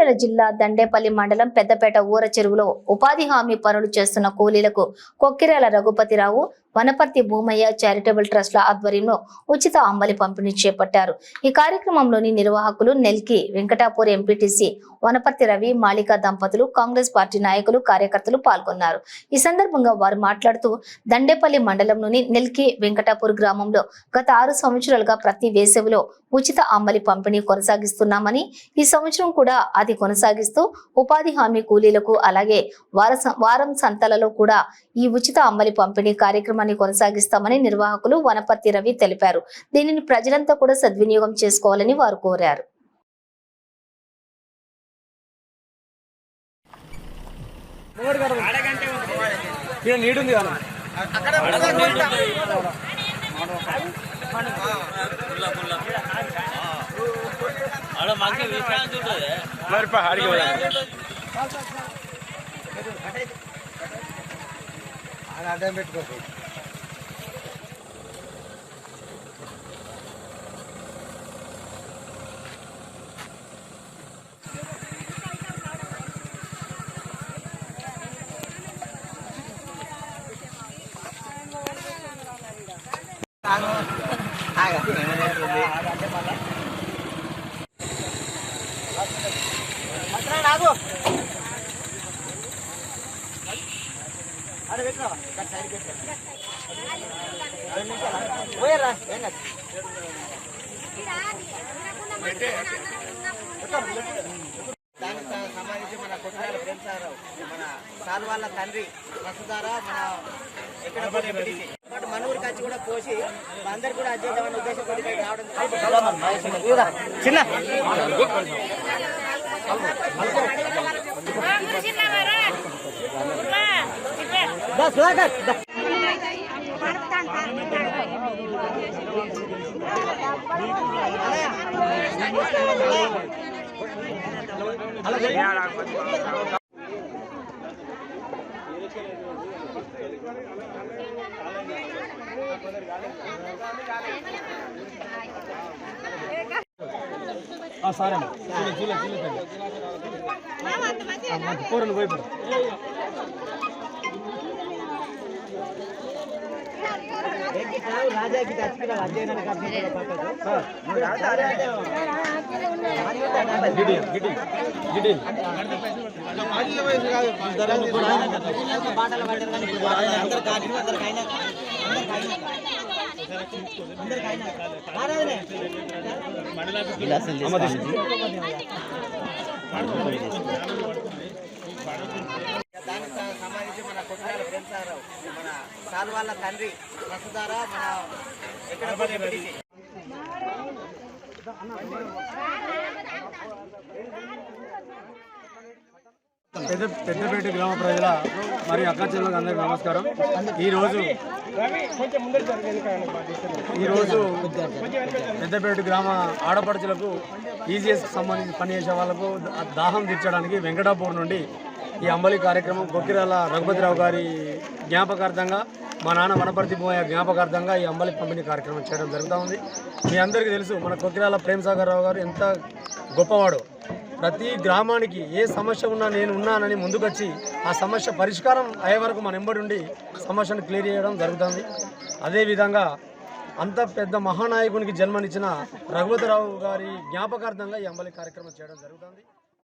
మంచిర్యాల జిల్లా దండేపల్లి మండలం పెద్దపేట ఊర చెరువులో ఉపాధి హామీ పనులు చేస్తున్న కూలీలకు కొక్కిరాల రఘుపతిరావు వనపర్తి భూమయ్య చారిటబుల్ ట్రస్ట్ల ఆధ్వర్యంలో ఉచిత అంబలి పంపిణీ చేపట్టారు. ఈ కార్యక్రమంలోని నిర్వాహకులు నెల్కి వెంకటాపూర్ ఎంపీటీసీ వనపర్తి రవి మాళిక దంపతులు, కాంగ్రెస్ పార్టీ నాయకులు, కార్యకర్తలు పాల్గొన్నారు. ఈ సందర్భంగా వారు మాట్లాడుతూ దండేపల్లి మండలంలోని నెల్కి వెంకటాపూర్ గ్రామంలో గత 6 సంవత్సరాలుగా ప్రతి వేసవిలో ఉచిత అంబలి పంపిణీ కొనసాగిస్తున్నామని, ఈ సంవత్సరం కూడా అది కొనసాగిస్తూ ఉపాధి హామీ కూలీలకు అలాగే వారం సంతలలో కూడా ఈ ఉచిత అంబలి పంపిణీ కార్యక్రమాన్ని కొనసాగిస్తామని నిర్వాహకులు వనపర్తి రవి తెలిపారు. దీనిని ప్రజలంతా కూడా సద్వినియోగం చేసుకోవాలని వారు కోరారు. అడ్డం పెట్టుకో. దానికి సంబంధించి మన కొట్టాల ప్రేమసారావు, మన సార్ వాళ్ళ తండ్రి వసుధారా, మన ఎక్కడ మన ఊరికి వచ్చి కూడా పోసి అందరు కూడా అధ్యయన ఉద్దేశంతో రావడం చిన్న సారే పోరండి పోయిపోరు రాజాకి దానికి సంబంధించి మన కొట్టాల ప్రేమసారావు, మన సార్ వాళ్ళ తండ్రి వసుధారా, మన ఎక్కడ పెద్దపేట గ్రామ ప్రజల మరి అక్క చెల్లెలకు అందరికీ నమస్కారం. ఈరోజు పెద్దపేట గ్రామ ఆడపడుచులకు ఈజీఎస్కి సంబంధించి పనిచేసే వాళ్ళకు దాహం తీర్చడానికి వెంకటాపూర్ నుండి ఈ అంబలి కార్యక్రమం కొక్కిరాల రఘుపతిరావు గారి జ్ఞాపకార్థంగా, మా నాన్న వనపర్తి భూమయ్య జ్ఞాపకార్థంగా ఈ అంబలి పంపిణీ కార్యక్రమం చేయడం జరుగుతూ ఉంది. మీ అందరికీ తెలుసు మన కొక్కిరాల ప్రేమసాగర్ రావు గారు ఎంత గొప్పవాడో. ప్రతి గ్రామానికి ఏ సమస్య ఉన్నా నేను ఉన్నానని ముందుకొచ్చి ఆ సమస్య పరిష్కారం అయ్యే వరకు మన వెంబడి ఉండి సమస్యను క్లియర్ చేయడం జరుగుతుంది. అదేవిధంగా అంత పెద్ద మహానాయకునికి జన్మనిచ్చిన రఘుపతిరావు గారి జ్ఞాపకార్థంగా ఈ అంబలి కార్యక్రమం చేయడం జరుగుతుంది.